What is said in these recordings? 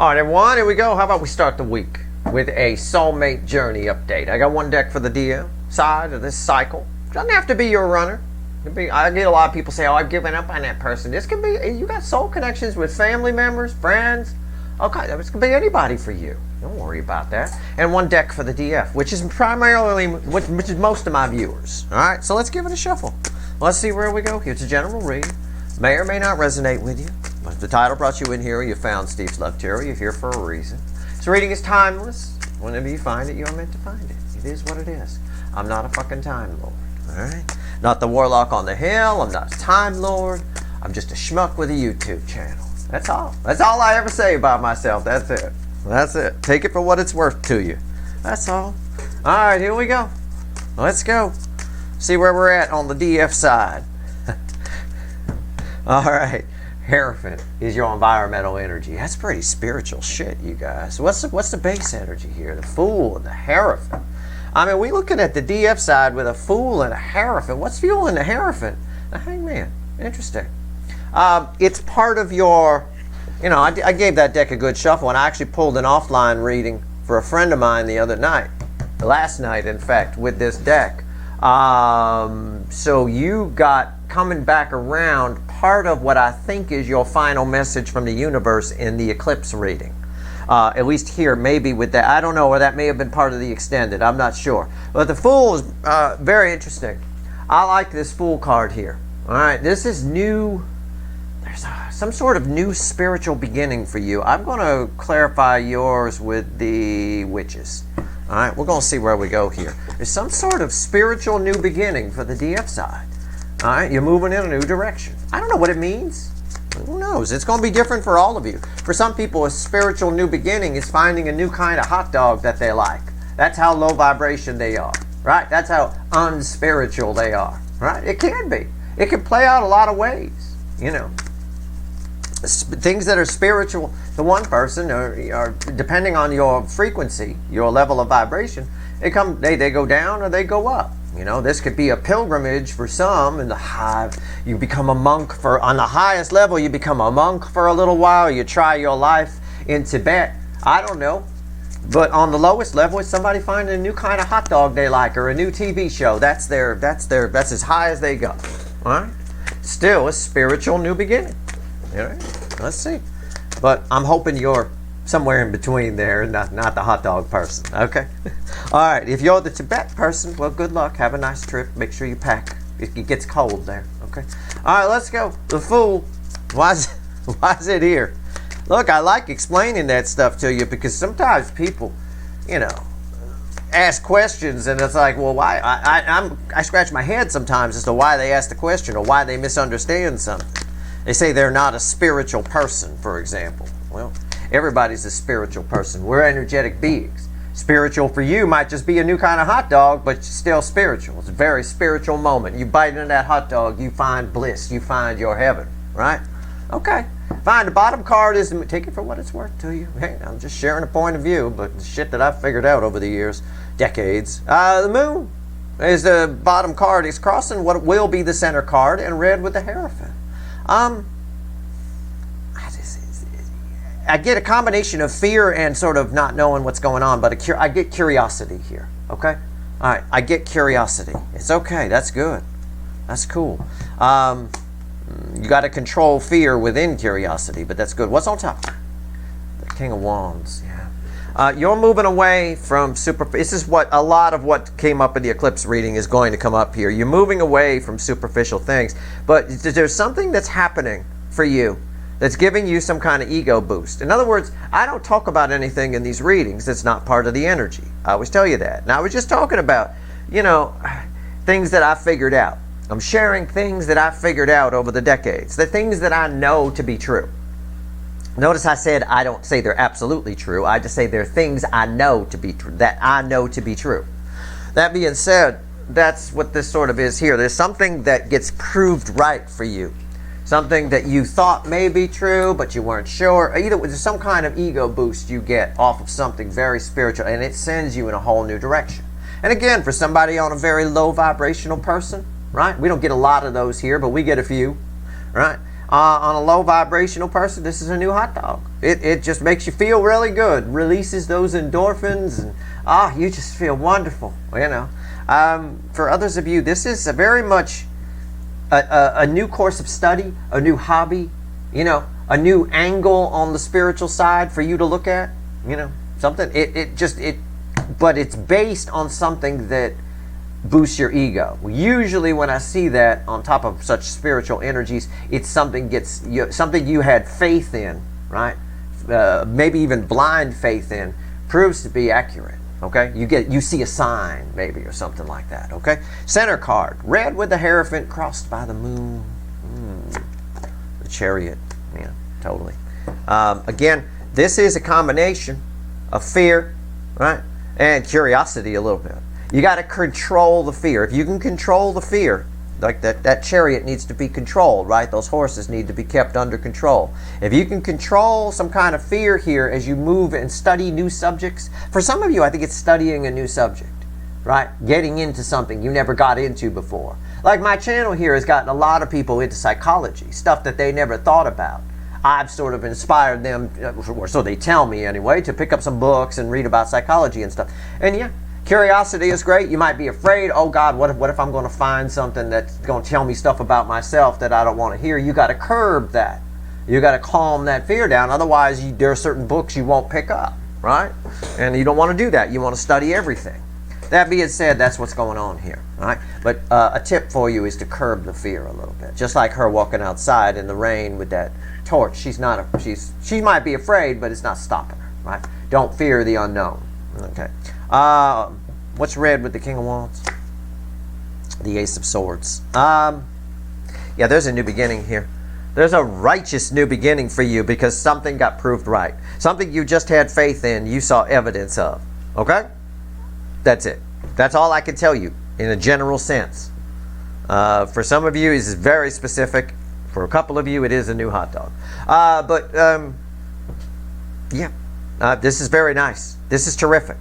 All right, everyone, here we go. How about we start the week with a Soulmate Journey update? I got one deck for the DM side of this cycle. Doesn't have to be your runner. I get a lot of people say, oh, I've given up on that person. This can be, you got soul connections with family members, friends. Okay, this could be anybody for you. Don't worry about that. And one deck for the DF, which is primarily, which is most of my viewers. All right, so let's give it a shuffle. Let's see where we go. Here's a general read. May or may not resonate with you. But if the title brought you in here, you found Steve's Love Tarot, you're here for a reason. This reading is timeless. Whenever you find it, you're meant to find it. It is what it is. I'm not a fucking Time Lord. All right? Not the Warlock on the Hill. I'm not a Time Lord. I'm just a schmuck with a YouTube channel. That's all. That's all I ever say about myself. That's it. That's it. Take it for what it's worth to you. That's all. All right, here we go. Let's go. See where we're at on the DF side. All right. Hierophant is your environmental energy. That's pretty spiritual shit, you guys. What's the base energy here? The Fool and the Hierophant. I mean, we looking at the DF side with a Fool and a Hierophant. What's fueling the Hierophant? The Hangman. Interesting. It's part of your, you know, I gave that deck a good shuffle, and I actually pulled an offline reading for a friend of mine the other night, last night, in fact, with this deck. So you got coming back around part of what I think is your final message from the universe in the eclipse reading. At least here, maybe with that. I don't know, or that may have been part of the extended. I'm not sure. But the Fool is very interesting. I like this Fool card here. All right, this is new. There's some sort of new spiritual beginning for you. I'm going to clarify yours with the Witches. All right, we're going to see where we go here. There's some sort of spiritual new beginning for the DF side. All right, you're moving in a new direction. I don't know what it means. Who knows? It's going to be different for all of you. For some people, a spiritual new beginning is finding a new kind of hot dog that they like. That's how low vibration they are, right? That's how unspiritual they are, right? It can be. It can play out a lot of ways, you know. Things that are spiritual to one person are depending on your frequency, your level of vibration, they go down or they go up. You know, this could be a pilgrimage for some in the hive. You become a monk on the highest level, you become a monk for a little while, you try your life in Tibet. I don't know. But on the lowest level, it's somebody finding a new kind of hot dog they like or a new TV show. That's as high as they go. All right? Still a spiritual new beginning. All right? Let's see. But I'm hoping you're somewhere in between there, not the hot dog person, okay? All right, if you're the Tibet person, well, good luck. Have a nice trip. Make sure you pack. It gets cold there, okay? All right, let's go. The Fool. Why is it here? Look, I like explaining that stuff to you because sometimes people, you know, ask questions and it's like, well, why? I scratch my head sometimes as to why they ask the question or why they misunderstand something. They say they're not a spiritual person, for example. Well, everybody's a spiritual person. We're energetic beings. Spiritual for you might just be a new kind of hot dog, but still spiritual. It's a very spiritual moment. You bite into that hot dog, you find bliss, you find your heaven, right? Okay. Fine, the bottom card is, take it for what it's worth to you. Hey, I'm just sharing a point of view, but the shit that I've figured out over the years, decades. The Moon is the bottom card. It's crossing what will be the center card and red with the Hierophant. I get a combination of fear and sort of not knowing what's going on, but I get curiosity here, okay? All right, I get curiosity. It's okay, that's good. That's cool. You got to control fear within curiosity, but that's good. What's on top? The King of Wands, yeah. You're moving away from this is what a lot of what came up in the eclipse reading is going to come up here. You're moving away from superficial things, but there's something that's happening for you that's giving you some kind of ego boost. In other words, I don't talk about anything in these readings that's not part of the energy. I always tell you that. And I was just talking about, you know, things that I figured out. I'm sharing things that I figured out over the decades, the things that I know to be true. Notice I said I don't say they're absolutely true. I just say they're things I know to be true, that I know to be true. That being said, that's what this sort of is here. There's something that gets proved right for you. Something that you thought may be true, but you weren't sure. Either there's some kind of ego boost you get off of something very spiritual, and it sends you in a whole new direction. And again, for somebody on a very low vibrational person, right? We don't get a lot of those here, but we get a few, right? On a low vibrational person, this is a new hot dog. It just makes you feel really good, releases those endorphins, and you just feel wonderful, you know. For others of you, this is a very much a new course of study, a new hobby, you know, a new angle on the spiritual side for you to look at, you know, something. But it's based on something that boosts your ego. Usually when I see that on top of such spiritual energies, it's something you had faith in, right? Maybe even blind faith in, proves to be accurate. Okay, you see a sign maybe or something like that. Okay, center card, red with the Hierophant crossed by the moon. The Chariot, yeah, totally. Again, this is a combination of fear, right, and curiosity a little bit. You got to control the fear. If you can control the fear, like that chariot needs to be controlled, right? Those horses need to be kept under control. If you can control some kind of fear here as you move and study new subjects, for some of you, I think it's studying a new subject, right? Getting into something you never got into before. Like my channel here has gotten a lot of people into psychology, stuff that they never thought about. I've sort of inspired them, or so they tell me anyway, to pick up some books and read about psychology and stuff. And yeah, curiosity is great. You might be afraid, oh God, what if I'm going to find something that's going to tell me stuff about myself that I don't want to hear? You got to curb that. You got to calm that fear down. Otherwise, there are certain books you won't pick up, right? And you don't want to do that. You want to study everything. That being said, that's what's going on here, right? But a tip for you is to curb the fear a little bit. Just like her walking outside in the rain with that torch. She might be afraid, but it's not stopping her, right? Don't fear the unknown. Okay. What's red with the King of Wands? The Ace of Swords. Yeah, there's a new beginning here. There's a righteous new beginning for you because something got proved right. Something you just had faith in, you saw evidence of. Okay? That's it. That's all I can tell you in a general sense. For some of you, it's very specific. For a couple of you, it is a new hot dog. Yeah. This is very nice. This is terrific.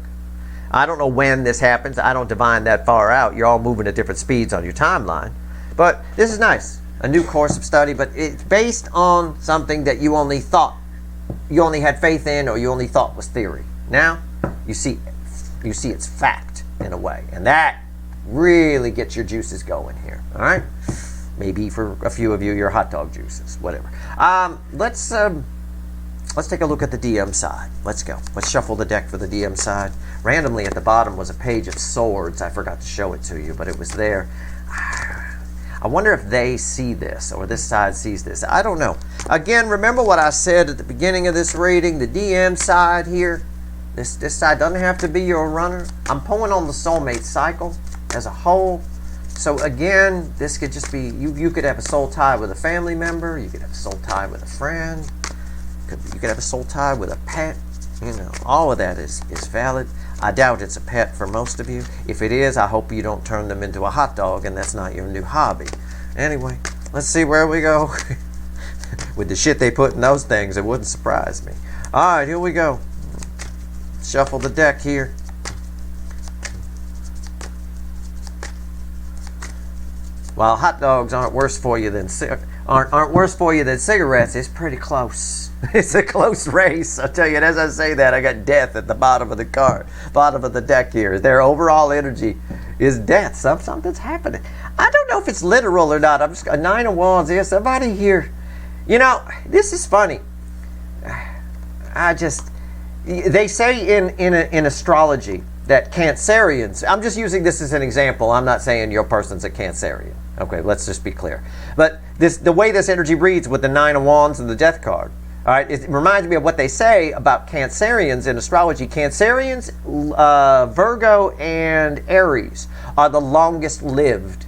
I don't know when this happens. I don't divine that far out. You're all moving at different speeds on your timeline. But this is nice. A new course of study, but it's based on something that you only had faith in, or you only thought was theory. Now, you see it's fact in a way. And that really gets your juices going here. All right? Maybe for a few of you, your hot dog juices, whatever. Let's take a look at the DM side. Let's go. Let's shuffle the deck for the DM side. Randomly at the bottom was a page of swords. I forgot to show it to you, but it was there. I wonder if they see this, or this side sees this. I don't know. Again, remember what I said at the beginning of this reading, the DM side here. This side doesn't have to be your runner. I'm pulling on the soulmate cycle as a whole. So again, this could just be, you could have a soul tie with a family member. You could have a soul tie with a friend. You could have a soul tie with a pet. You know, all of that is valid. I doubt it's a pet for most of you. If it is, I hope you don't turn them into a hot dog and that's not your new hobby. Anyway, let's see where we go. With the shit they put in those things, it wouldn't surprise me. All right, here we go. Shuffle the deck here. While hot dogs aren't worse for you than cigarettes, it's pretty close. It's a close race. I'll tell you, and as I say that, I got death at the bottom of the card, bottom of the deck here. Their overall energy is death. Something's happening. I don't know if it's literal or not. I'm just a 9 of Wands. There's somebody here. You know, this is funny. They say in astrology that Cancerians, I'm just using this as an example. I'm not saying your person's a Cancerian. Okay, let's just be clear. But the way this energy reads with the 9 of Wands and the Death card, all right, it reminds me of what they say about Cancerians in astrology. Cancerians, Virgo, and Aries are the longest lived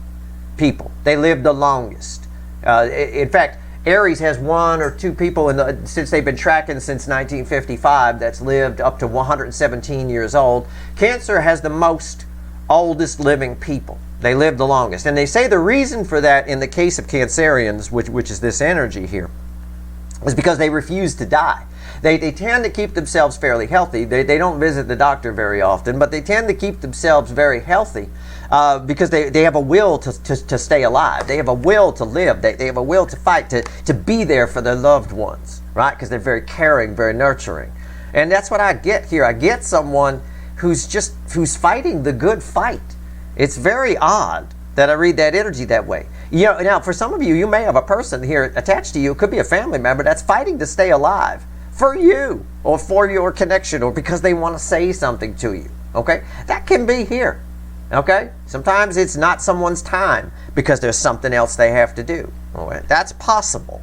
people. They live the longest. In fact, Aries has 1 or 2 people since they've been tracking since 1955 that's lived up to 117 years old. Cancer has the most oldest living people. They live the longest. And they say the reason for that in the case of Cancerians, which is this energy here, is because they refuse to die. They tend to keep themselves fairly healthy. They don't visit the doctor very often, but they tend to keep themselves very healthy because they have a will to stay alive. They have a will to live. They have a will to fight, to be there for their loved ones, right? Because they're very caring, very nurturing. And that's what I get here. I get someone who's fighting the good fight. It's very odd that I read that energy that way. You know, now for some of you, you may have a person here attached to you. It could be a family member that's fighting to stay alive for you or for your connection or because they want to say something to you. Okay, that can be here. Okay, sometimes it's not someone's time because there's something else they have to do. Okay? That's possible.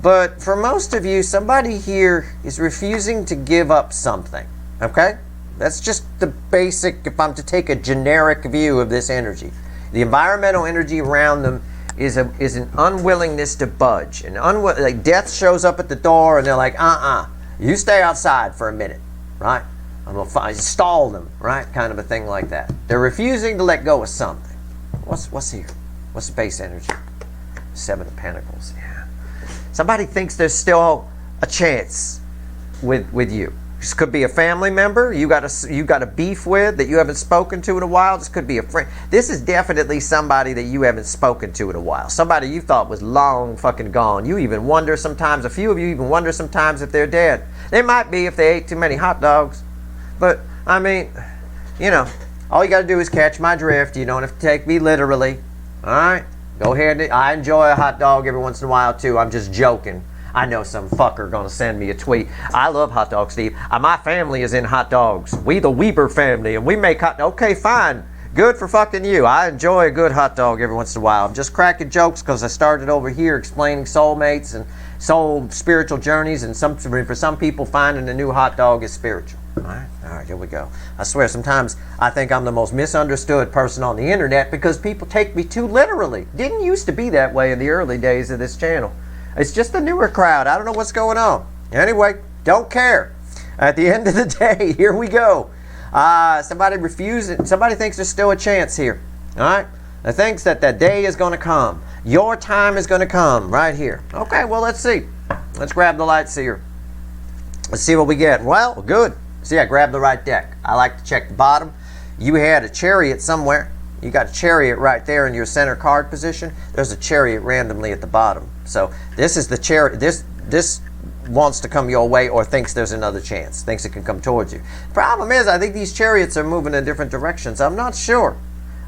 But for most of you, somebody here is refusing to give up something. Okay, that's just the basic. If I'm to take a generic view of this energy, the environmental energy around them is an unwillingness to budge. And like death shows up at the door and they're like, you stay outside for a minute, right? I'm gonna stall them, right? Kind of a thing like that. They're refusing to let go of something. What's here? What's the base energy? 7 of Pentacles. Yeah. Somebody thinks there's still a chance with you. This could be a family member you got a beef with that you haven't spoken to in a while. This could be a friend. This is definitely somebody that you haven't spoken to in a while. Somebody you thought was long fucking gone. You even wonder sometimes, a few of you even wonder sometimes if they're dead. They might be if they ate too many hot dogs. But, I mean, you know, all you got to do is catch my drift. You don't have to take me literally. All right? Go ahead. I enjoy a hot dog every once in a while, too. I'm just joking. I know some fucker gonna send me a tweet. I love hot dogs, Steve. My family is in hot dogs. We the Weber family, and we make hot. Okay, fine. Good for fucking you. I enjoy a good hot dog every once in a while. I'm just cracking jokes because I started over here explaining soulmates and spiritual journeys, and for some people, finding a new hot dog is spiritual. All right, here we go. I swear, sometimes I think I'm the most misunderstood person on the internet because people take me too literally. Didn't used to be that way in the early days of this channel. It's just a newer crowd. I don't know what's going on. Anyway, don't care. At the end of the day, here we go. Somebody thinks there's still a chance here. All right? They thinks that that day is going to come. Your time is going to come right here. Okay, well, let's see. Let's grab the light seer. Let's see what we get. Well, good. See, I grabbed the right deck. I like to check the bottom. You had a chariot somewhere. You got a chariot right there in your center card position. There's a chariot randomly at the bottom. So this is the chariot. This wants to come your way or thinks there's another chance. Thinks it can come towards you. Problem is, I think these chariots are moving in different directions. I'm not sure.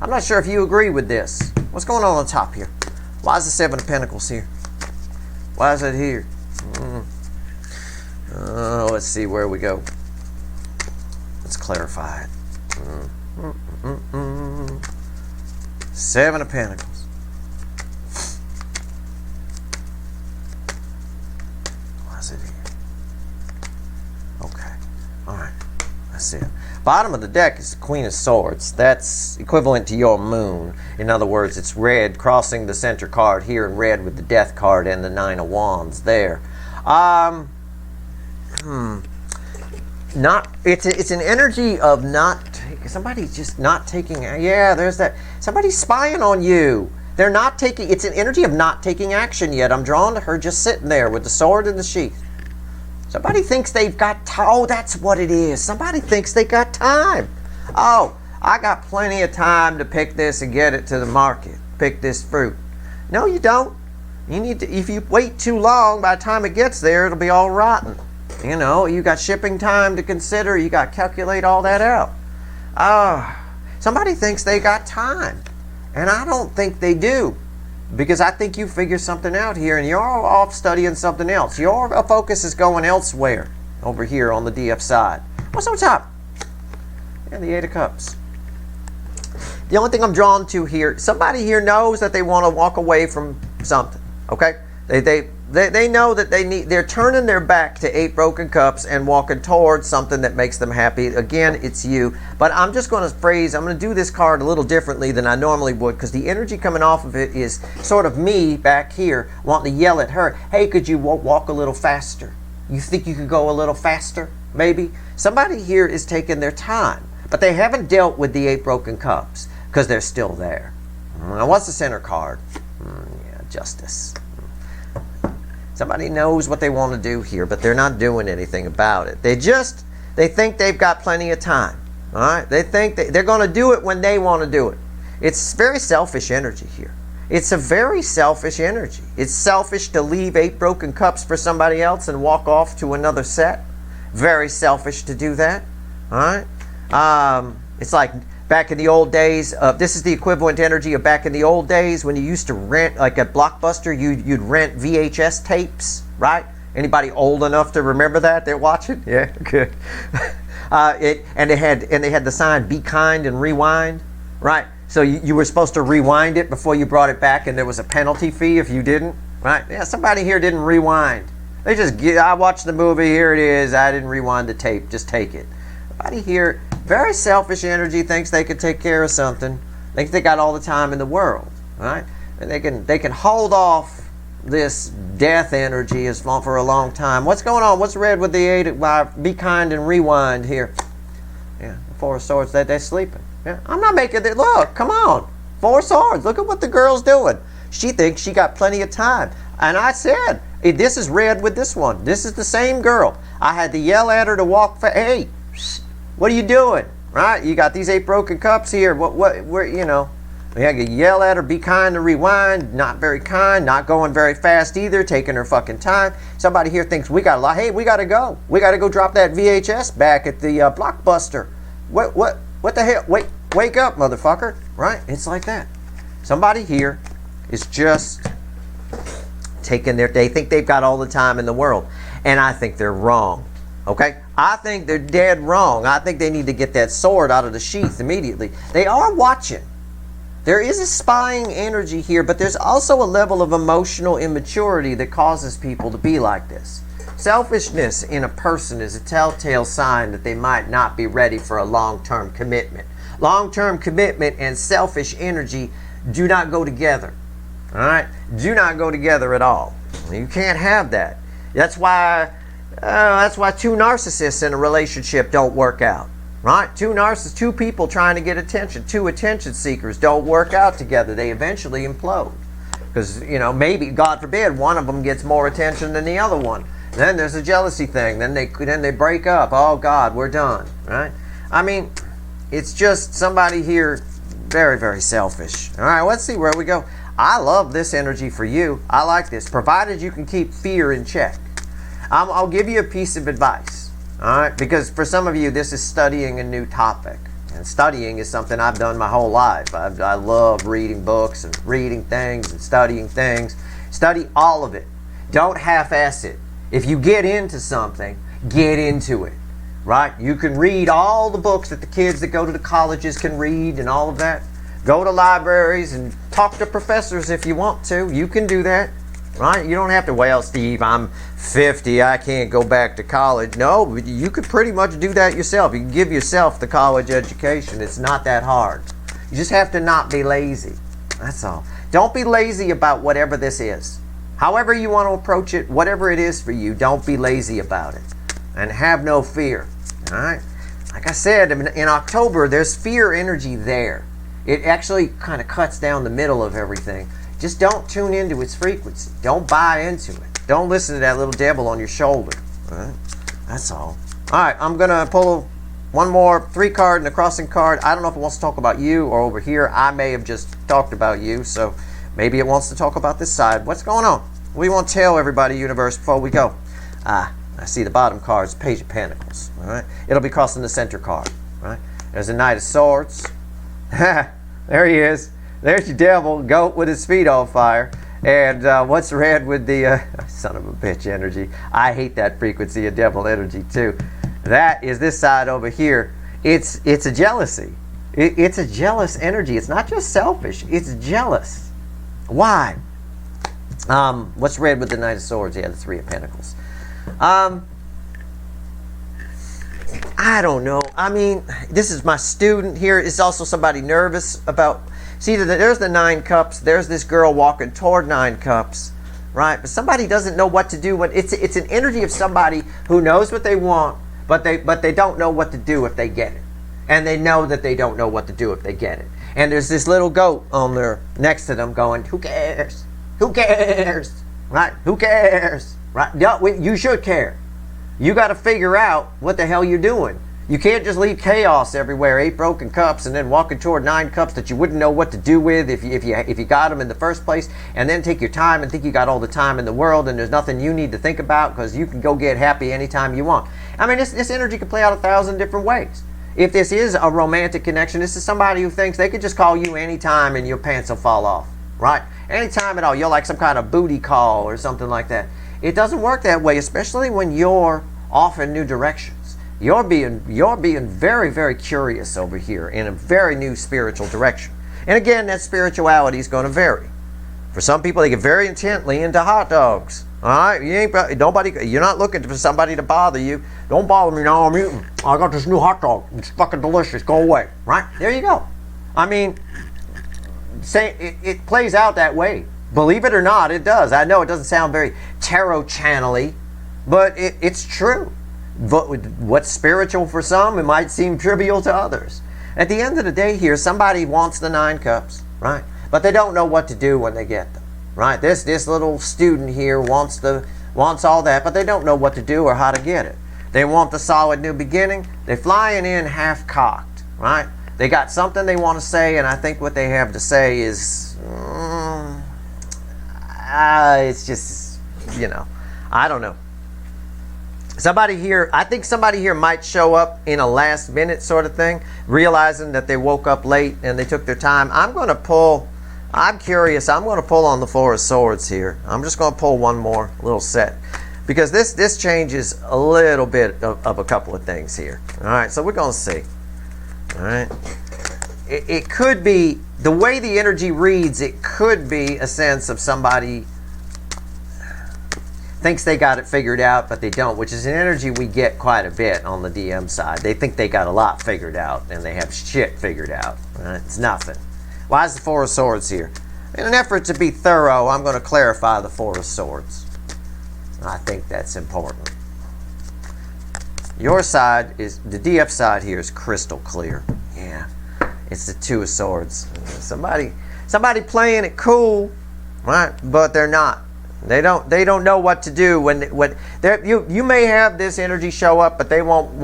I'm not sure if you agree with this. What's going on top here? Why is the 7 of Pentacles here? Why is it here? Let's see where we go. Let's clarify it. 7 of Pentacles. Why is it here? Okay. Alright. That's it. Bottom of the deck is the Queen of Swords. That's equivalent to your moon. In other words, it's red crossing the center card here in red with the Death card and the 9 of Wands there. It's an energy of somebody's just not taking. Yeah, there's that. Somebody's spying on you. They're not taking. It's an energy of not taking action yet. I'm drawn to her just sitting there with the sword in the sheath. Somebody thinks they've got time. Oh, that's what it is. Somebody thinks they got time. Oh, I got plenty of time to pick this and get it to the market. Pick this fruit. No, you don't. You need to. If you wait too long, by the time it gets there, it'll be all rotten. You know, you got shipping time to consider. You got to calculate all that out. Somebody thinks they got time. And I don't think they do. Because I think you figure something out here and you're off studying something else. Your focus is going elsewhere over here on the DF side. What's on top? Yeah, the 8 of Cups. The only thing I'm drawn to here, somebody here knows that they want to walk away from something. Okay? They know that they're turning their back to 8 broken cups and walking towards something that makes them happy. Again, it's you. But I'm just going to do this card a little differently than I normally would because the energy coming off of it is sort of me back here wanting to yell at her, hey, could you walk a little faster? You think you could go a little faster? Maybe. Somebody here is taking their time, but they haven't dealt with the 8 broken cups because they're still there. Now, what's the center card? Yeah, Justice. Somebody knows what they want to do here, but they're not doing anything about it. They think they've got plenty of time. All right? They think they're going to do it when they want to do it. It's very selfish energy here. It's a very selfish energy. It's selfish to leave 8 broken cups for somebody else and walk off to another set. Very selfish to do that. All right? It's like back in the old days. This is the equivalent energy of back in the old days when you used to rent, like at Blockbuster, you'd rent VHS tapes, right? Anybody old enough to remember that? They're watching? Yeah, good. And they had the sign, "Be kind and rewind," right? So you were supposed to rewind it before you brought it back, and there was a penalty fee if you didn't, right? Yeah, somebody here didn't rewind. They just I watched the movie, here it is, I didn't rewind the tape, just take it. Somebody here, very selfish energy, thinks they can take care of something, thinks they got all the time in the world, right? And they can hold off this death energy for a long time. What's going on? What's red with the 8? Be kind and rewind here. Yeah, the 4 of Swords, they're sleeping. Yeah, I'm not making it. Look, come on. 4 Swords. Look at what the girl's doing. She thinks she got plenty of time. And I said, hey, this is red with this one. This is the same girl. I had to yell at her to walk. Hey, what are you doing? Right? You got these 8 broken cups here. Where, you know. We had to yell at her, be kind and rewind. Not very kind. Not going very fast either. Taking her fucking time. Somebody here thinks we got a lot. Hey, we got to go. We got to go drop that VHS back at the Blockbuster. What the hell? Wake up, motherfucker. Right? It's like that. Somebody here is just taking they think they've got all the time in the world. And I think they're wrong. Okay? I think they're dead wrong. I think they need to get that sword out of the sheath immediately. They are watching. There is a spying energy here, but there's also a level of emotional immaturity that causes people to be like this. Selfishness in a person is a telltale sign that they might not be ready for a long-term commitment. Long-term commitment and selfish energy do not go together. All right? Do not go together at all. You can't have that. That's why 2 narcissists in a relationship don't work out. Right? 2 people trying to get attention. 2 attention seekers don't work out together. They eventually implode. Because, maybe, God forbid, one of them gets more attention than the other one. Then there's a jealousy thing. Then they break up. Oh, God, we're done. Right? I mean, it's just somebody here very, very selfish. All right, let's see where we go. I love this energy for you. I like this, provided you can keep fear in check. I'll give you a piece of advice. All right, because for some of you, this is studying a new topic. And studying is something I've done my whole life. I love reading books and reading things and studying things. Study all of it. Don't half-ass it. If you get into something, get into it. Right? You can read all the books that the kids that go to the colleges can read and all of that. Go to libraries and talk to professors if you want to. You can do that. Right? You don't have to, well, Steve, I'm 50, I can't go back to college. No, you could pretty much do that yourself. You can give yourself the college education. It's not that hard. You just have to not be lazy. That's all. Don't be lazy about whatever this is. However you want to approach it, whatever it is for you, don't be lazy about it. And have no fear. All right? Like I said, in October, there's fear energy there. It actually kind of cuts down the middle of everything. Just don't tune into its frequency. Don't buy into it. Don't listen to that little devil on your shoulder. All right? That's all. All right, I'm going to pull one more 3 card and a crossing card. I don't know if it wants to talk about you or over here. I may have just talked about you, so maybe it wants to talk about this side. What's going on? What do you want to tell everybody, universe, before we go? I see the bottom card is Page of Pentacles. All right? It'll be crossing the center card. Right? There's a Knight of Swords. There he is. There's your devil, goat with his feet on fire. And what's red with the son of a bitch energy? I hate that frequency of devil energy too. That is this side over here. It's a jealousy. It's a jealous energy. It's not just selfish. It's jealous. Why? What's red with the Knight of Swords? Yeah, the 3 of Pentacles. I don't know. I mean, this is my student here. It's also somebody nervous about... See, there's the 9 cups. There's this girl walking toward 9 cups, right? But somebody doesn't know what to do. When it's an energy of somebody who knows what they want, but they don't know what to do if they get it. And they know that they don't know what to do if they get it. And there's this little goat on there next to them going, who cares? Who cares? right? Who cares, right? You should care. You got to figure out what the hell you're doing. You can't just leave chaos everywhere, 8 broken cups, and then walking toward 9 cups that you wouldn't know what to do with if you got them in the first place, and then take your time and think you got all the time in the world and there's nothing you need to think about because you can go get happy anytime you want. I mean, this energy can play out 1,000 different ways. If this is a romantic connection, this is somebody who thinks they could just call you anytime and your pants will fall off, right? Anytime at all. You're like some kind of booty call or something like that. It doesn't work that way, especially when you're off in new directions. You're being very, very curious over here in a very new spiritual direction. And again, that spirituality is going to vary. For some people, they get very intently into hot dogs. All right, you're not looking for somebody to bother you. Don't bother me now. I'm eating. I got this new hot dog. It's fucking delicious. Go away. Right there, you go. I mean, it plays out that way. Believe it or not, it does. I know it doesn't sound very tarot channel-y, but it's true. What's spiritual for some, it might seem trivial to others. At the end of the day here, somebody wants the 9 cups, right? But they don't know what to do when they get them, right? This little student here wants all that, but they don't know what to do or how to get it. They want the solid new beginning. They're flying in half-cocked, right? They got something they want to say, and I think what they have to say is, it's just, I don't know. I think somebody here might show up in a last minute sort of thing, realizing that they woke up late and they took their time. I'm curious, I'm going to pull on the 4 of Swords here. I'm just going to pull one more little set, because this changes a little bit of a couple of things here. All right, so we're going to see. All right. It could be, the way the energy reads, it could be a sense of somebody thinks they got it figured out, but they don't, which is an energy we get quite a bit on the DM side. They think they got a lot figured out, and they have shit figured out. Right? It's nothing. Why is the 4 of Swords here? In an effort to be thorough, I'm going to clarify the 4 of Swords. I think that's important. Your side is, the DF side here is crystal clear. Yeah, it's the 2 of Swords. Somebody playing it cool, right? But they're not. They don't know what to do when you may have this energy show up, but they won't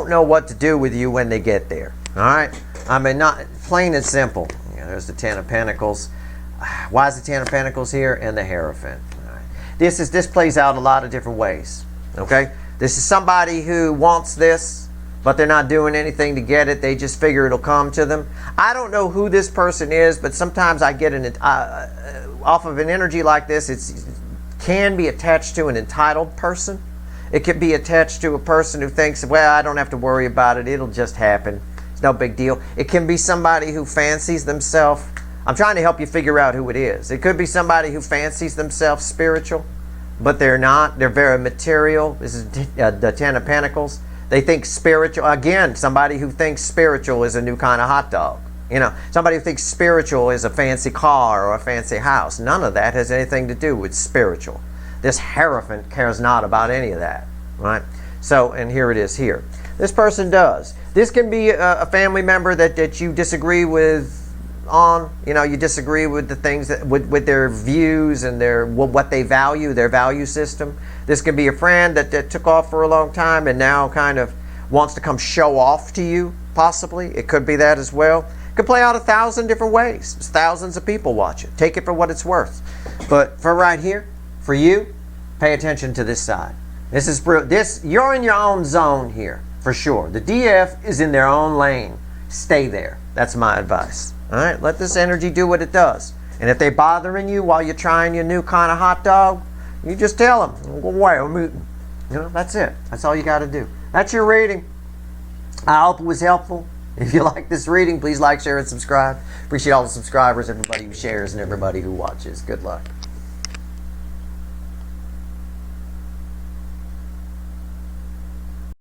know what to do with you when they get there. All right, I mean, not plain and simple. There's the 10 of Pentacles. Why is the 10 of Pentacles here? And the Hierophant. All right. This plays out a lot of different ways. Okay, this is somebody who wants this, but they're not doing anything to get it. They just figure it'll come to them. I don't know who this person is, but sometimes I get off of an energy like this. It can be attached to an entitled person. It could be attached to a person who thinks, well, I don't have to worry about it. It'll just happen. It's no big deal. It can be somebody who fancies themselves. I'm trying to help you figure out who it is. It could be somebody who fancies themselves spiritual, but they're not. They're very material. This is the 10 of Pentacles. They think spiritual. Again, somebody who thinks spiritual is a new kind of hot dog. Somebody who thinks spiritual is a fancy car or a fancy house. None of that has anything to do with spiritual. This Hierophant cares not about any of that, right? So, and here it is here. This person does. This can be a family member that you disagree with on. You disagree with the things that with their views and what they value, their value system. This could be a friend that took off for a long time and now kind of wants to come show off to you, possibly. It could be that as well. It could play out 1,000 different ways. There's thousands of people watch it. Take it for what it's worth. But for right here, for you, pay attention to this side. You're in your own zone here, for sure. The DF is in their own lane. Stay there. That's my advice. All right, let this energy do what it does. And if they're bothering you while you're trying your new kind of hot dog, you just tell them, go away, I'm eating. That's it. That's all you got to do. That's your reading. I hope it was helpful. If you like this reading, please like, share, and subscribe. Appreciate all the subscribers, everybody who shares, and everybody who watches. Good luck.